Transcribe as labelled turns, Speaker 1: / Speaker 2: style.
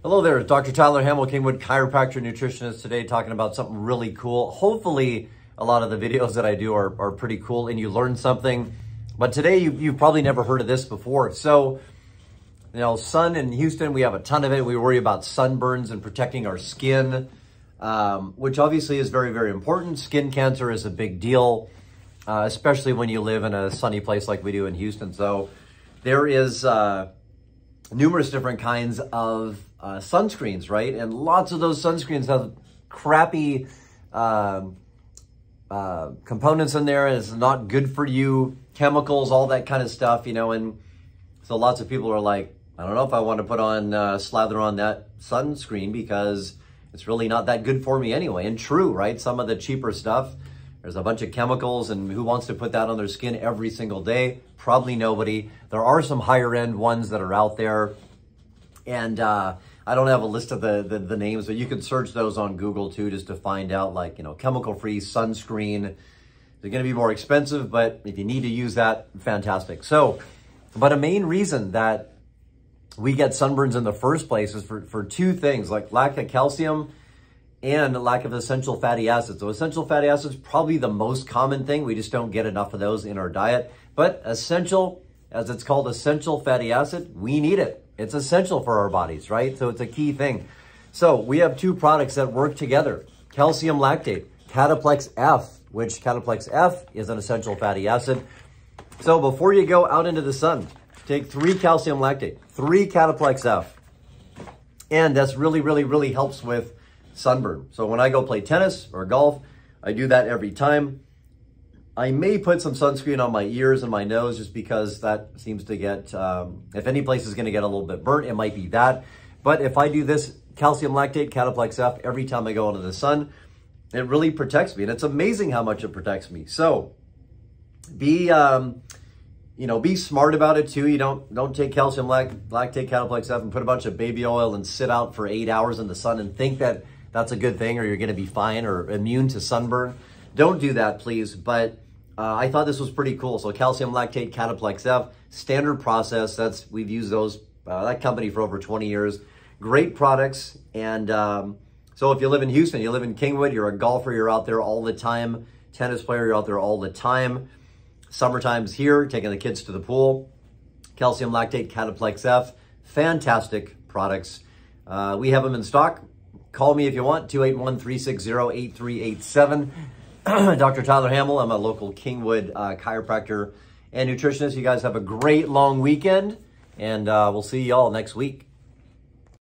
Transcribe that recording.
Speaker 1: Hello there, Dr. Tyler Hamel, Kingwood Chiropractor Nutritionist, today talking about something really cool. Hopefully, a lot of the videos that I do are pretty cool and you learn something. But today, you've probably never heard of this before. So, you know, sun in Houston, we have a ton of it. We worry about sunburns and protecting our skin, which obviously is very, very important. Skin cancer is a big deal, especially when you live in a sunny place like we do in Houston. So, there is numerous different kinds of sunscreens, right? And lots of those sunscreens have crappy components in there. It's not good for you, chemicals, all that kind of stuff, you know. And so lots of people are like, I don't know if I want to put on, slather on that sunscreen because it's really not that good for me anyway. And true, right? Some of the cheaper stuff, there's a bunch of chemicals, and who wants to put that on their skin every single day? Probably nobody. There are some higher end ones that are out there. And I don't have a list of the names, but you can search those on Google too, just to find out, like, you know, chemical-free sunscreen. They're going to be more expensive, but if you need to use that, fantastic. So, but a main reason that we get sunburns in the first place is for two things, like lack of calcium and lack of essential fatty acids. So essential fatty acids, probably the most common thing. We just don't get enough of those in our diet. But essential, as it's called, essential fatty acid, we need it. It's essential for our bodies, right? So it's a key thing. So we have two products that work together. Calcium lactate, Cataplex F, which Cataplex F is an essential fatty acid. So before you go out into the sun, take 3 calcium lactate, 3 Cataplex F. And that's really, really, really helps with sunburn. So when I go play tennis or golf, I do that every time. I may put some sunscreen on my ears and my nose just because that seems to get, if any place is going to get a little bit burnt, it might be that. But if I do this calcium lactate, Cataplex F, every time I go into the sun, it really protects me. And it's amazing how much it protects me. So be, you know, be smart about it too. You don't take calcium lactate, Cataplex F and put a bunch of baby oil and sit out for 8 hours in the sun and think that that's a good thing or you're going to be fine or immune to sunburn. Don't do that, please. But I thought this was pretty cool. So calcium lactate, Cataplex F, standard process. We've used those, that company for over 20 years. Great products. And so if you live in Houston, you live in Kingwood, you're a golfer, you're out there all the time. Tennis player, you're out there all the time. Summertime's here, taking the kids to the pool. Calcium lactate, Cataplex F, fantastic products. We have them in stock. Call me if you want, 281-360-8387. Dr. Tyler Hamel, I'm a local Kingwood chiropractor and nutritionist. You guys have a great long weekend, and we'll see y'all next week.